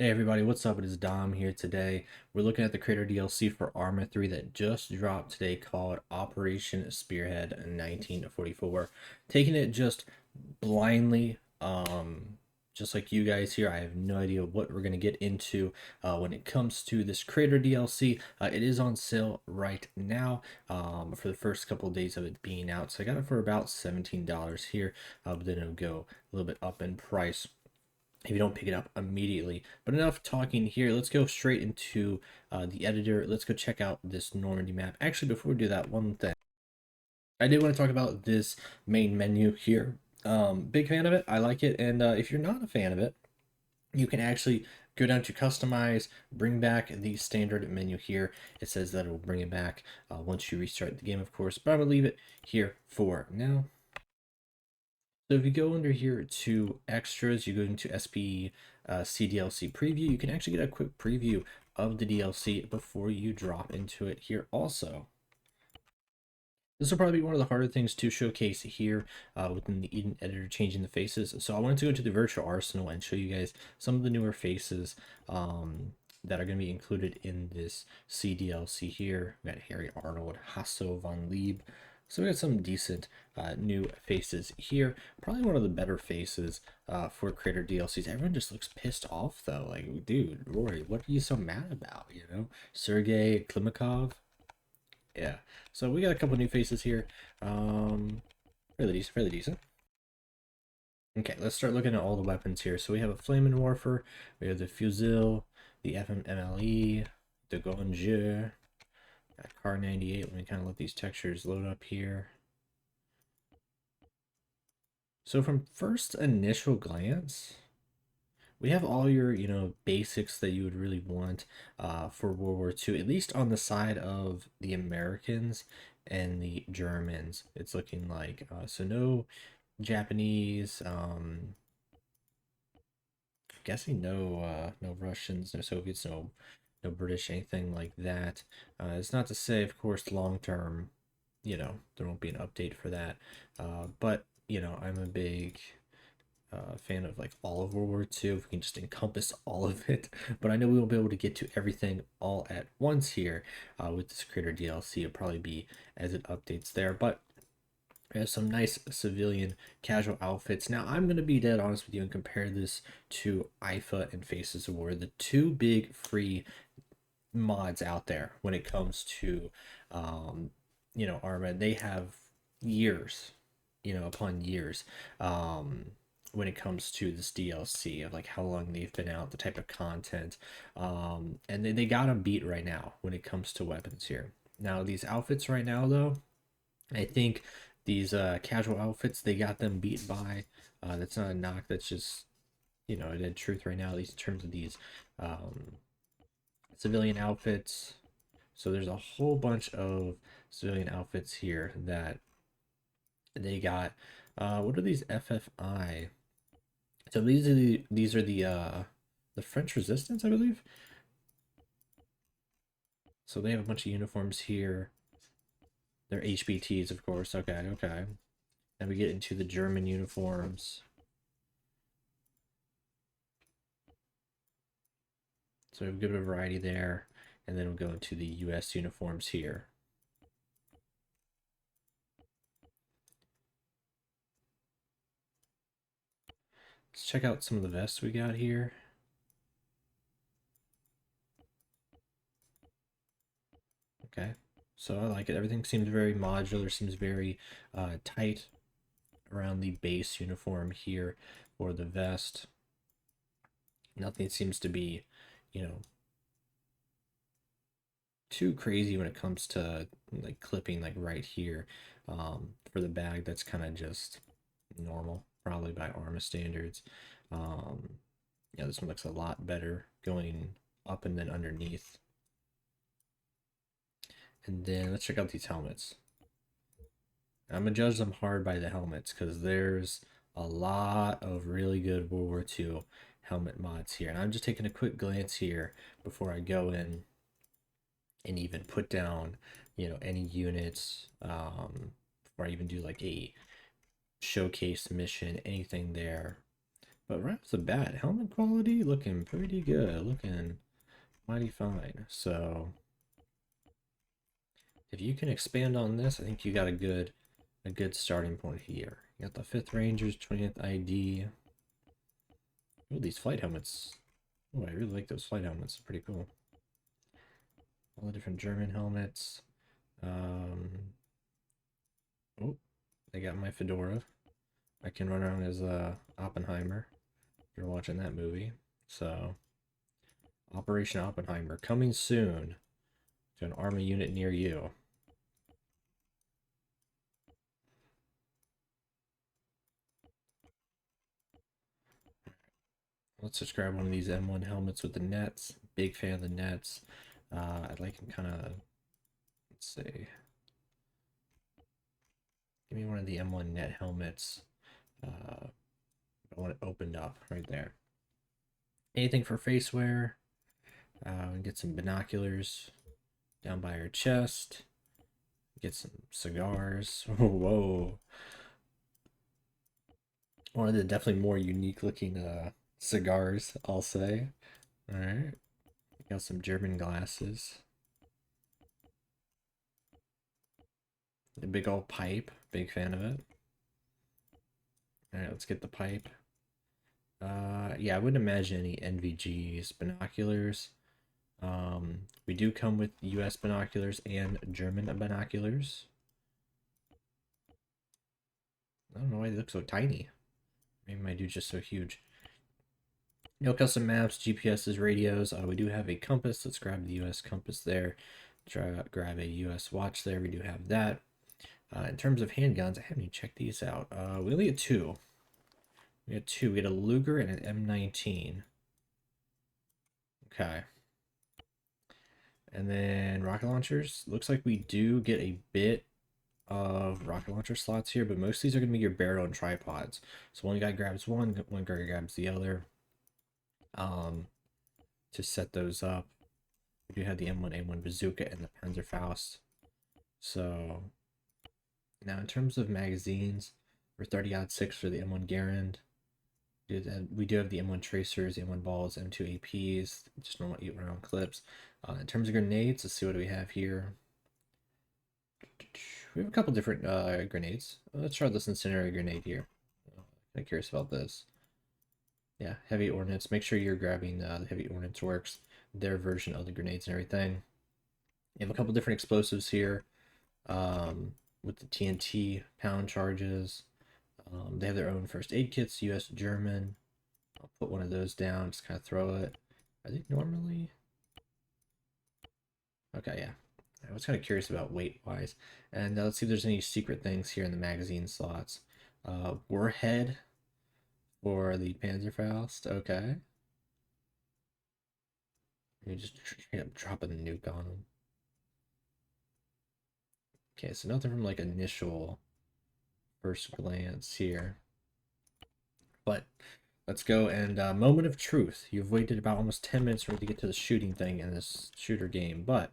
Hey everybody, what's up? It is Dom here today. We're looking at the creator DLC for Arma 3 that just dropped today called Operation Spearhead 1944. Taking it just blindly, just like you guys here, I have no idea what we're going to get into when it comes to this creator DLC. It is on sale right now for the first couple of days of it being out. So I got it for about $17 here, but then it'll go a little bit up in price if you don't pick it up immediately. But enough talking here. Let's go straight into the editor. Let's go check out this Normandy map. Actually, before we do that, one thing. I did want to talk about this main menu here. Big fan of it. I like it. And if you're not a fan of it, you can actually go down to customize, bring back the standard menu here. It says that it will bring it back once you restart the game, of course. But I'm going to leave it here for now. So if you go under here to extras, you go into SP CDLC preview, you can actually get a quick preview of the DLC before you drop into it here also. This will probably be one of the harder things to showcase here within the Eden editor, changing the faces. So I wanted to go to the virtual arsenal and show you guys some of the newer faces that are going to be included in this CDLC here. We got Harry Arnold, Hasso von Lieb. So we got some decent new faces here. Probably one of the better faces for creator DLCs. Everyone just looks pissed off though. Like, dude, Rory, what are you so mad about? You know, Sergei Klimakov. Yeah. So we got a couple new faces here. Really decent, really decent. Okay, let's start looking at all the weapons here. So we have a Flamin' Warfer, we have the Fusil, the FMLE, the Gonjeur, Car 98. Let me kind of let these textures load up here. So from first initial glance, we have all your, basics that you would really want for World War II, at least on the side of the Americans and the Germans. It's looking like so no Japanese, guessing no Russians, no Soviets, no British, anything like that. It's not to say, of course, long term, there won't be an update for that. But I'm a big fan of like all of World War II, if we can just encompass all of it. But I know we won't be able to get to everything all at once here with this creator DLC. It'll probably be as it updates there. But we have some nice civilian casual outfits. Now, I'm going to be dead honest with you and compare this to IFA and Faces of War, the two big free mods out there when it comes to, Arma. They have years, upon years, when it comes to this DLC of like how long they've been out, the type of content, and they got them beat right now when it comes to weapons here. Now, these outfits right now, though, I think these casual outfits, they got them beat by. That's not a knock. That's just, it had truth right now, at least in terms of these civilian outfits. So there's a whole bunch of civilian outfits here that they got. What are these FFI? So these are the French Resistance, I believe. So they have a bunch of uniforms here. They're HBTs, of course. Okay, okay. Then we get into the German uniforms. So we have a good variety there. And then we'll go into the US uniforms here. Let's check out some of the vests we got here. Okay, so I like it. Everything seems very modular, seems very tight around the base uniform here for the vest. Nothing seems to be, you know, too crazy when it comes to like clipping like right here. For the bag, that's kind of just normal, probably by Arma standards. Yeah, this one looks a lot better going up and then underneath. And then let's check out these helmets. I'm gonna judge them hard by the helmets because there's a lot of really good World War II helmet mods here. And I'm just taking a quick glance here before I go in and even put down, any units, before I even do like a showcase mission, anything there. But right off the bat, helmet quality looking pretty good, looking mighty fine. So if you can expand on this, I think you got a good starting point here. You got the 5th Rangers, 20th ID. Oh, these flight helmets. Oh, I really like those flight helmets. Pretty cool. All the different German helmets. Oh, they got my fedora. I can run around as Oppenheimer if you're watching that movie. So, Operation Oppenheimer coming soon to an Arma unit near you. Let's just grab one of these M1 helmets with the nets. Big fan of the nets. I'd like them kind of, let's see. Give me one of the M1 net helmets. I want it opened up right there. Anything for face wear. Get some binoculars down by her chest. Get some cigars. Whoa. One of the definitely more unique looking cigars, I'll say. Alright. Got some German glasses. A big old pipe. Big fan of it. Alright, let's get the pipe. Yeah, I wouldn't imagine any NVGs. Binoculars. We do come with US binoculars and German binoculars. I don't know why they look so tiny. Maybe my dude's just so huge. No custom maps, GPSs, radios. We do have a compass. Let's grab the US compass there. Grab a US watch there. We do have that. In terms of handguns, I haven't even checked these out. We only get 2. We had 2. We had a Luger and an M19. Okay. And then rocket launchers. Looks like we do get a bit of rocket launcher slots here, but most of these are going to be your barrel and tripods. So one guy grabs one guy grabs the other. To set those up. We do have the M1A1 bazooka and the Panzerfaust. So now in terms of magazines, we're 30-06 for the M1 Garand. We do have the M1 tracers, the M1 balls, M2 APs, just normal 8-round clips. In terms of grenades, let's see what do we have here. We have a couple different grenades. Let's try this incendiary grenade here. I'm curious about this. Yeah, heavy ordnance. Make sure you're grabbing the heavy ordnance works, their version of the grenades and everything. You have a couple different explosives here with the TNT pound charges. They have their own first aid kits, US, German. I'll put one of those down, just kind of throw it. I think normally... Okay, yeah. I was kind of curious about weight-wise. And let's see if there's any secret things here in the magazine slots. Warhead for the Panzerfaust. Okay. You just straight up dropping a nuke on them. Okay, so nothing from like initial first glance here. But let's go and moment of truth. You've waited about almost 10 minutes for me to get to the shooting thing in this shooter game, but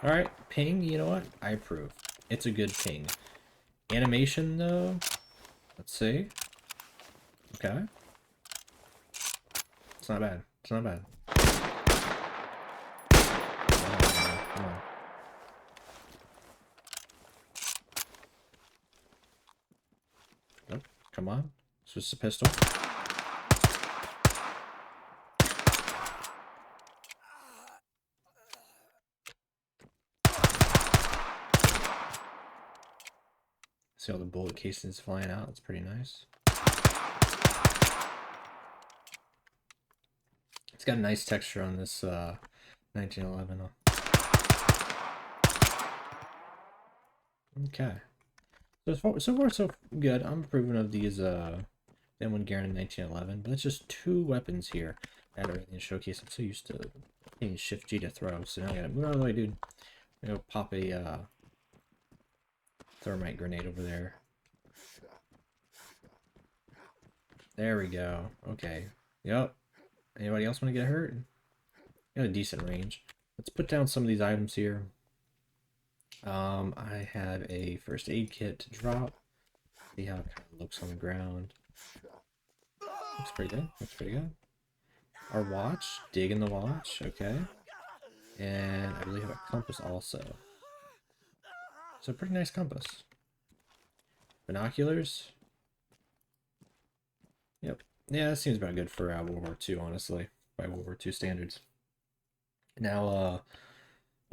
alright, ping, you know what? I approve. It's a good ping. Animation though, let's see. Okay. It's not bad. It's not bad. Come on. Nope. Come on. It's just a pistol. See all the bullet casings flying out. It's pretty nice. It's got a nice texture on this 1911. Okay. So far so good. I'm approving of these M1 Garand 1911, but it's just 2 weapons here that are in the showcase. I'm so used to hitting Shift G to throw, so now I gotta move out of the way, dude. I'm gonna pop a thermite grenade over there. There we go. Okay. Yep. Anybody else want to get hurt? Got a decent range. Let's put down some of these items here. I have a first aid kit to drop. See how it kind of looks on the ground. Looks pretty good. Looks pretty good. Our watch. Dig in the watch. Okay. And I believe I have a compass also. So pretty nice compass. Binoculars. Yep. Yeah, that seems about good for World War II, honestly, by World War II standards. Now,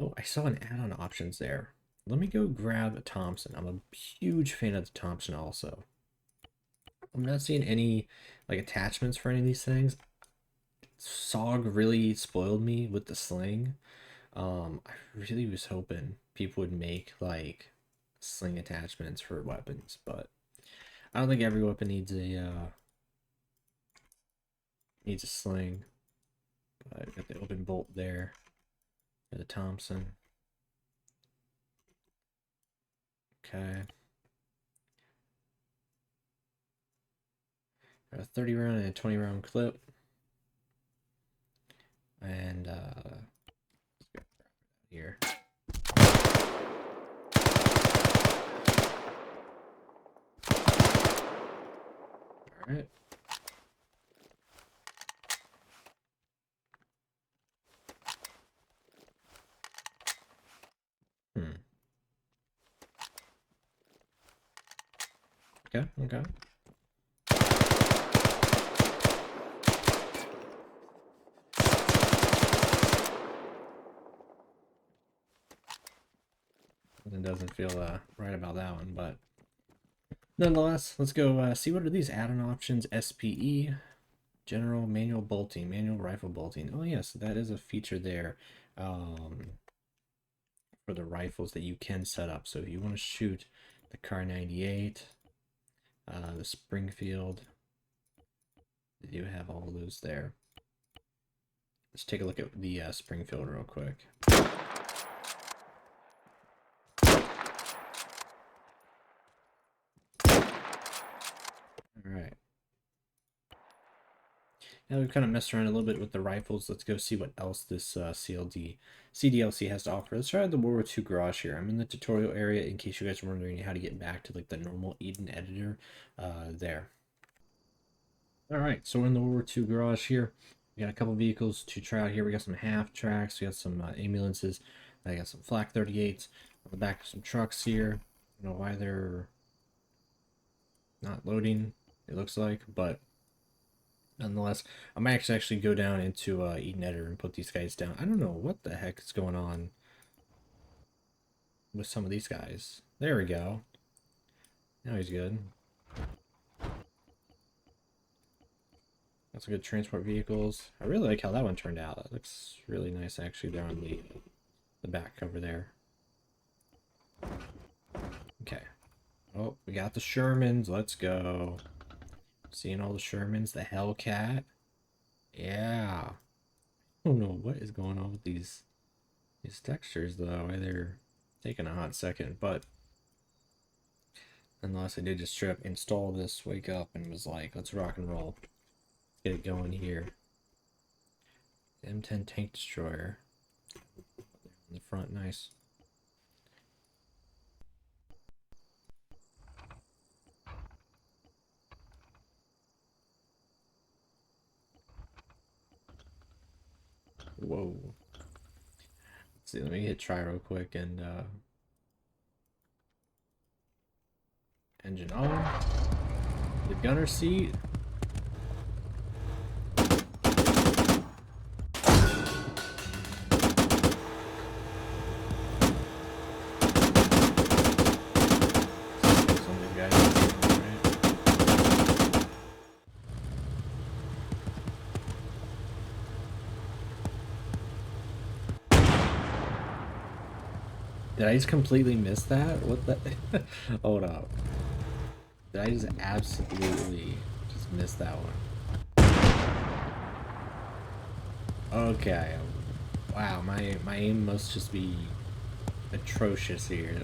oh, I saw an add-on options there. Let me go grab a Thompson. I'm a huge fan of the Thompson also. I'm not seeing any like attachments for any of these things. SOG really spoiled me with the sling. I really was hoping people would make like sling attachments for weapons, but I don't think every weapon needs a sling. But I've got the open bolt there for the Thompson. Okay. Got a 30 round and a 20 round clip. And let's go here. All right. Okay, okay. It doesn't feel right about that one, but nonetheless, let's go see what are these add-on options. SPE, general manual bolting, manual rifle bolting. Oh yes, that is a feature there for the rifles that you can set up. So if you want to shoot the Kar 98, the Springfield, you have all those there. Let's take a look at the Springfield real quick. Alright. Now we've kind of messed around a little bit with the rifles. Let's go see what else this CDLC has to offer. Let's try the World War II garage here. I'm in the tutorial area in case you guys are wondering how to get back to like the normal Eden editor there. Alright, so we're in the World War II garage here. We got a couple vehicles to try out here. We got some half tracks. We got some ambulances. I got some flak 38s on the back of some trucks here. I don't know why they're not loading, it looks like, but nonetheless, I might actually go down into Eden Editor and put these guys down. I don't know what the heck is going on with some of these guys. There we go. Now he's good. That's some good transport vehicles. I really like how that one turned out. That looks really nice actually there on the back cover there. Okay. Oh, we got the Shermans. Let's go. Seeing all the Shermans, the Hellcat. Yeah. I don't know what is going on with these textures though. Why they're taking a hot second, but nonetheless, I did just straight up install this, wake up, and was like, let's rock and roll. Let's get it going here. M10 tank destroyer. In the front, nice. Whoa. Let's see, let me hit try real quick and engine on. The gunner seat. Did I just completely miss that? What the? Hold up. Did I just absolutely just miss that one? Okay. Wow, my aim must just be atrocious here.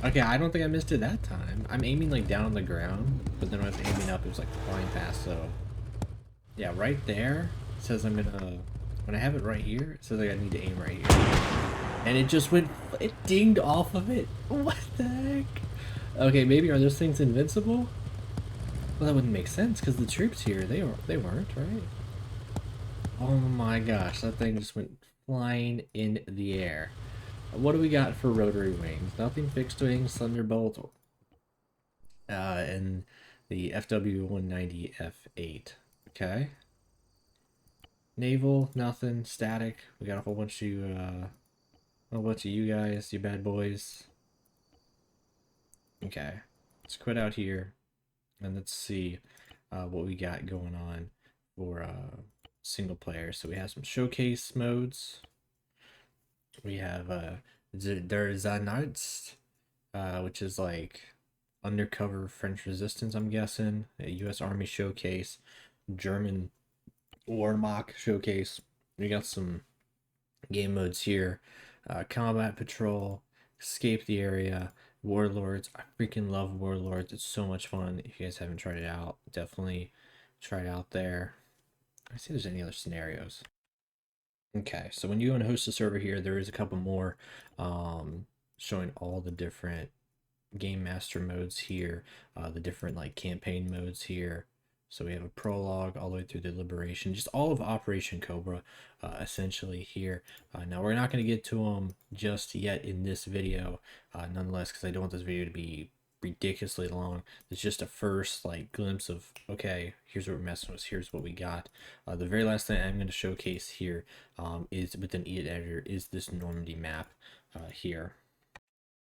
Okay, I don't think I missed it that time. I'm aiming like down on the ground, but then when I was aiming up, it was like flying past. So yeah, right there it says I'm gonna when I have it right here, it says like I need to aim right here. And it just went, it dinged off of it. What the heck? Okay, maybe are those things invincible? Well, that wouldn't make sense because the troops here, they weren't, right? Oh my gosh, that thing just went flying in the air. What do we got for rotary wings? Nothing, fixed wings, Thunderbolt, and the FW-190 F8. Okay. Naval, nothing. Static. We got a whole bunch of you guys, you bad boys. Okay. Let's quit out here and let's see what we got going on for single player. So we have some showcase modes. We have Der Zahnarzt, which is like undercover French resistance, I'm guessing. A U.S. Army showcase, German Wehrmacht showcase. We got some game modes here. Combat Patrol, Escape the Area, Warlords. I freaking love Warlords. It's so much fun. If you guys haven't tried it out, definitely try it out there. I see if there's any other scenarios. Okay, so when you go and host a server here, there is a couple more showing all the different game master modes here, the different like campaign modes here. So we have a prologue all the way through the liberation, just all of Operation Cobra, essentially here. Now we're not going to get to them just yet in this video, nonetheless, because I don't want this video to be ridiculously long. It's just a first like glimpse of, okay, here's what we're messing with, here's what we got. The very last thing I'm going to showcase here is within Elite Editor is this Normandy map here.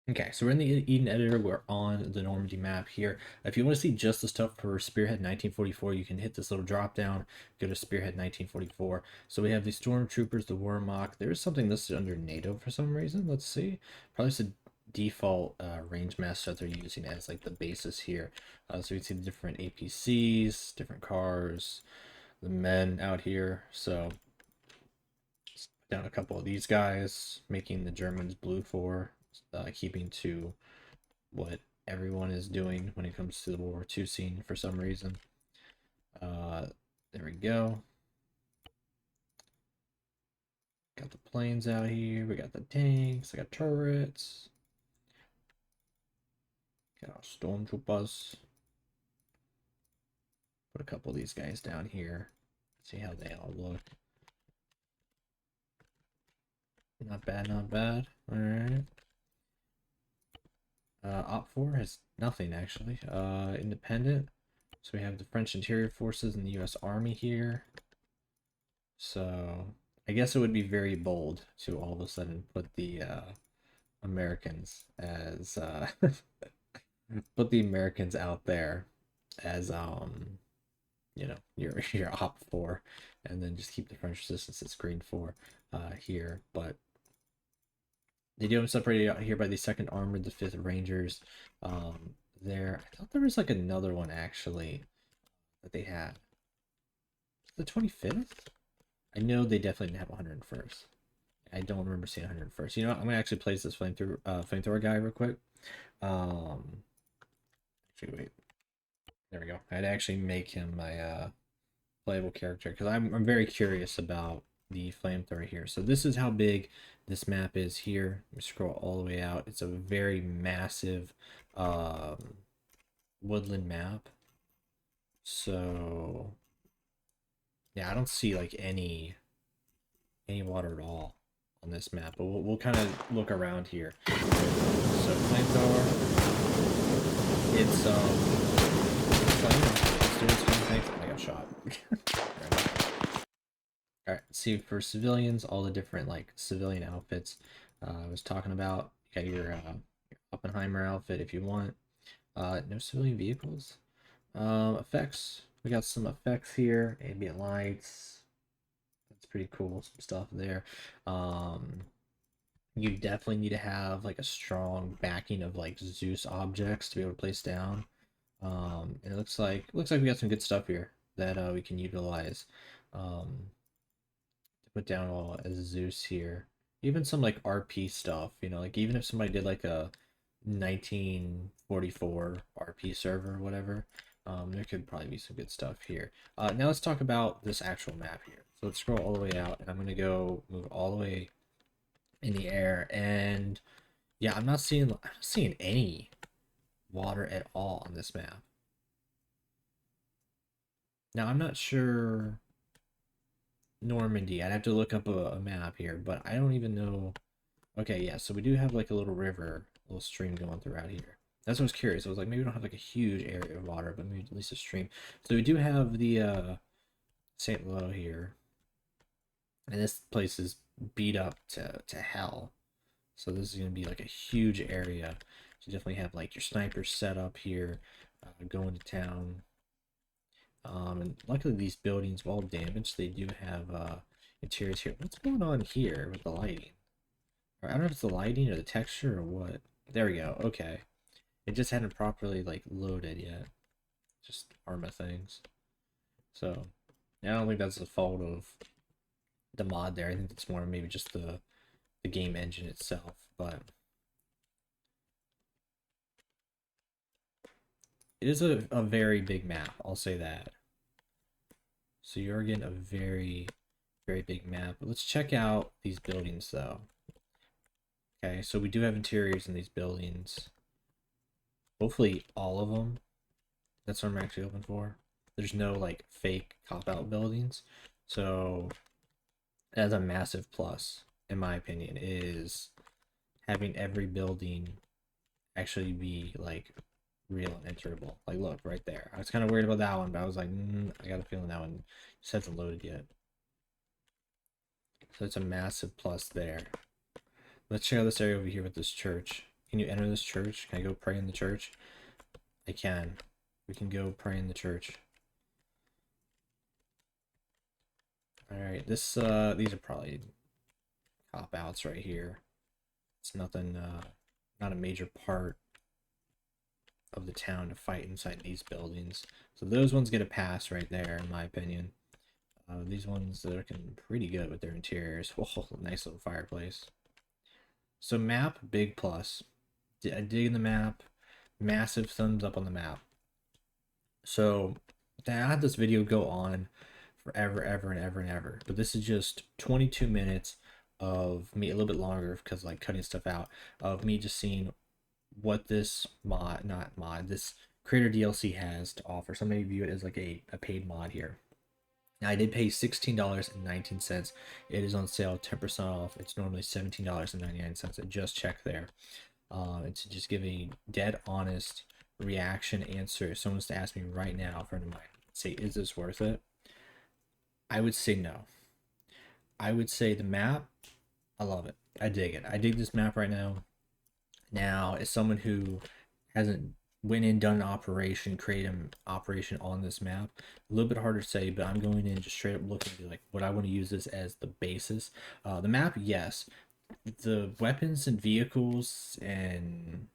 Okay, so we're in the Eden editor. We're on the Normandy map here. If you want to see just the stuff for Spearhead 1944, you can hit this little drop down, go to Spearhead 1944. So we have the Stormtroopers, the Wehrmacht. There is something listed under NATO for some reason. Let's see. Probably it's a default range master that they're using as like the basis here. So you can see the different APCs, different cars, the men out here. So down a couple of these guys, making the Germans blue for. Keeping to what everyone is doing when it comes to the World War II scene for some reason. There we go. Got the planes out here. We got the tanks. I got turrets. Got our stormtroopers. Put a couple of these guys down here. See how they all look. Not bad, not bad. All right. Op 4 has nothing actually. Independent. So we have the French Interior Forces and the US Army here. So I guess it would be very bold to all of a sudden put the Americans as put the Americans out there as you know, your Op 4, and then just keep the French resistance at screen 4 here. But they do have them separated out here by the 2nd Armored, the 5th Rangers. There, I thought there was like another one actually that they had. The 25th? I know they definitely didn't have 101st. I don't remember seeing 101st. You know what? I'm gonna actually place this flamethrower guy real quick. Actually, wait. There we go. I'd actually make him my playable character because I'm very curious about the flamethrower here. So this is how big this map is here. Let me scroll all the way out. It's a very massive woodland map. So yeah, I don't see like any water at all on this map, but we'll kind of look around here. So flamethrower, it's doing some things. I got shot. All right, see for civilians, all the different like civilian outfits I was talking about. You got your Oppenheimer outfit if you want. No civilian vehicles. Effects. We got some effects here. Ambient lights. That's pretty cool. Some stuff there. You definitely need to have like a strong backing of like Zeus objects to be able to place down. And it looks like we got some good stuff here that we can utilize. Put down all as Zeus here. Even some like RP stuff, you know, like even if somebody did like a 1944 RP server or whatever, there could probably be some good stuff here. Now let's talk about this actual map here. So let's scroll all the way out, and I'm gonna go move all the way in the air, and yeah, I'm not seeing any water at all on this map. Now I'm not sure Normandy. I'd have to look up a map here, but I don't even know. Okay, yeah, so we do have like a little river, a little stream going throughout here. That's what I was curious. I was like, maybe we don't have like a huge area of water, but maybe at least a stream. So we do have the St. Lo here, and this place is beat up to hell. So this is gonna be like a huge area. So you definitely have like your snipers set up here, going to town. And luckily these buildings, while damaged, they do have interiors here. What's going on here with the lighting? I don't know if it's the lighting or the texture or what. There we go. Okay. It just hadn't properly like loaded yet. Just Arma things. So yeah, I don't think that's the fault of the mod there. I think it's more maybe just the game engine itself. But it is a very big map, I'll say that. So you're getting a very, very big map. But let's check out these buildings though. Okay, so we do have interiors in these buildings. Hopefully all of them. That's what I'm actually hoping for. There's no like fake cop-out buildings. So that's a massive plus, in my opinion, is having every building actually be like real and enterable. Like look right there. I was kind of worried about that one, but I was like, I got a feeling that one just hasn't loaded yet. So it's a massive plus there. Let's check out this area over here with this church. Can you enter this church? Can I go pray in the church? I can. We can go pray in the church. Alright, these are probably cop-outs right here. It's nothing, not a major part of the town to fight inside these buildings. So those ones get a pass right there, in my opinion. These ones, they're looking pretty good with their interiors. Oh, nice little fireplace. So map, big plus. I dig in the map. Massive thumbs up on the map. So I had this video go on forever, ever, and ever, and ever. But this is just 22 minutes of me, a little bit longer because like cutting stuff out, of me just seeing what this this creator DLC has to offer. Some may view it as like a paid mod here. Now, I did pay $16.19. It is on sale, 10% off. It's normally $17.99. I just checked there. And to just give a dead honest reaction answer, if someone was to ask me right now, a friend of mine, say, is this worth it? I would say no. I would say the map, I love it. I dig it. I dig this map right now. Now, as someone who hasn't went in, done an operation, create an operation on this map, a little bit harder to say, but I'm going in just straight up looking to like what I want to use this as the basis. The map, yes. The weapons and vehicles and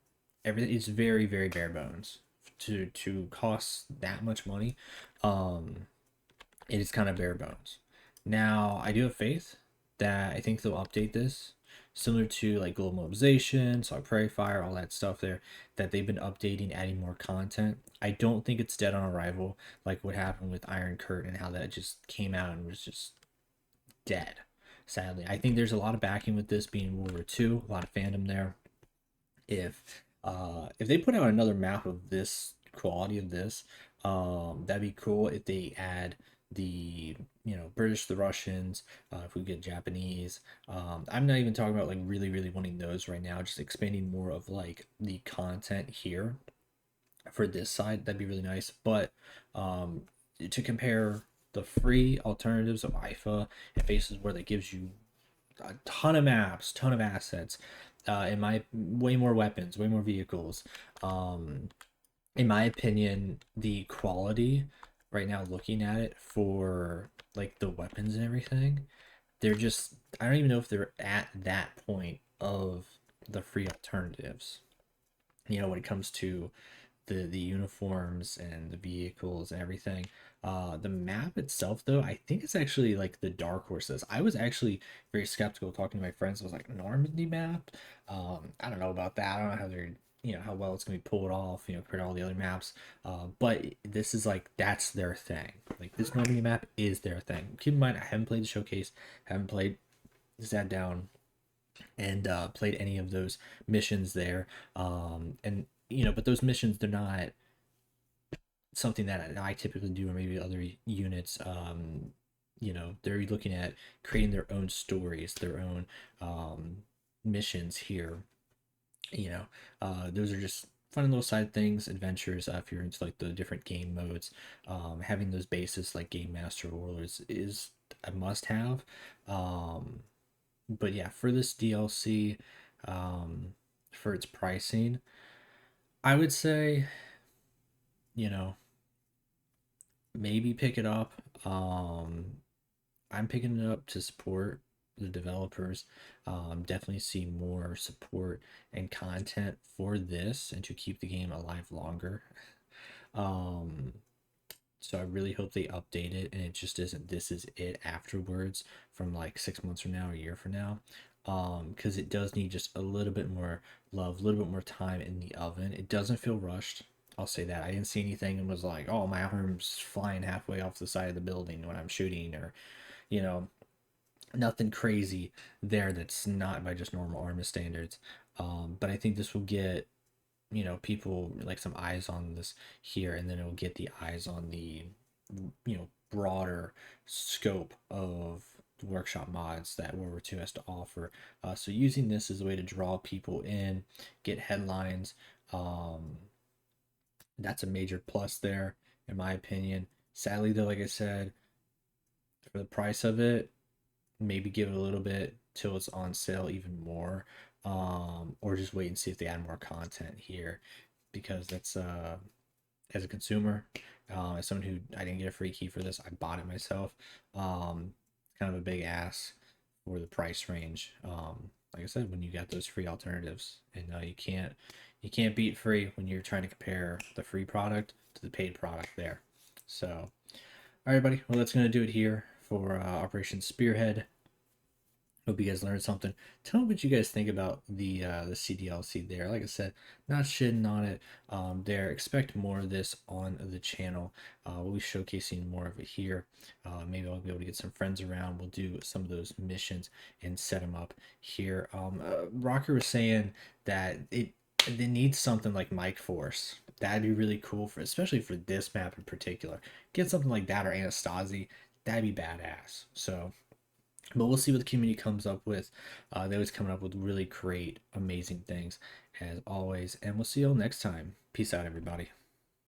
everything is very, very bare bones to cost that much money. It is kind of bare bones. Now, I do have faith that I think they'll update this similar to like global mobilization, so prairie fire, all that stuff there, that they've been updating, adding more content. I don't think it's dead on arrival like what happened with Iron Curtain and how that just came out and was just dead, sadly. I think there's a lot of backing with this being World War II, a lot of fandom there. If they put out another map of this quality of this, that'd be cool. If they add the British, the Russians, if we get Japanese, I'm not even talking about like really wanting those right now, just expanding more of like the content here for this side, that'd be really nice. But to compare the free alternatives of IFA and Faces where that gives you a ton of maps, ton of assets, in my way more weapons, way more vehicles. In my opinion, the quality right now, looking at it for like the weapons and everything, they're just, I don't even know if they're at that point of the free alternatives. When it comes to the uniforms and the vehicles and everything. The map itself, though, I think it's actually like the dark horses. I was actually very skeptical talking to my friends. I was like, Normandy map? I don't know about that. I don't know how they're how well it's gonna be pulled off, compared to all the other maps. But this is like that's their thing. Like this Normandy map is their thing. Keep in mind, I haven't played the showcase, haven't played, sat down and played any of those missions there. And but those missions, they're not something that I typically do, or maybe other units. They're looking at creating their own stories, their own missions here. Those are just fun little side things, adventures. If you're into like the different game modes, having those bases like Game Master Warlords is a must-have. But yeah, for this DLC, for its pricing, I would say, you know, maybe pick it up. I'm picking it up to support the developers. Definitely see more support and content for this and to keep the game alive longer. Um, so I really hope they update it and it just isn't this is it afterwards from like 6 months from now, a year from now. Because it does need just a little bit more love, a little bit more time in the oven. It doesn't feel rushed. I'll say that. I didn't see anything and was like, oh, my arm's flying halfway off the side of the building when I'm shooting, or, you know, nothing crazy there that's not by just normal Arma standards. But I think this will get, people like some eyes on this here, and then it'll get the eyes on the, broader scope of workshop mods that World War II has to offer. So using this as a way to draw people in, get headlines, um, that's a major plus there, in my opinion. Sadly, though, like I said, for the price of it, maybe give it a little bit till it's on sale even more, or just wait and see if they add more content here, because that's as a consumer, as someone who I didn't get a free key for this, I bought it myself. Kind of a big ass for the price range. Like I said, when you got those free alternatives, and you can't beat free when you're trying to compare the free product to the paid product there. So, all right, everybody. Well, that's gonna do it here for Operation Spearhead. Hope you guys learned something. Tell me what you guys think about the CDLC there. Like I said, not shitting on it. There, expect more of this on the channel. We'll be showcasing more of it here. Maybe I'll be able to get some friends around. We'll do some of those missions and set them up here. Rocker was saying that they need something like Mike Force. That'd be really cool for, especially for this map in particular. Get something like that or Anastasi. That'd be badass. So. But we'll see what the community comes up with. They always coming up with really great, amazing things, as always. And we'll see you all next time. Peace out, everybody.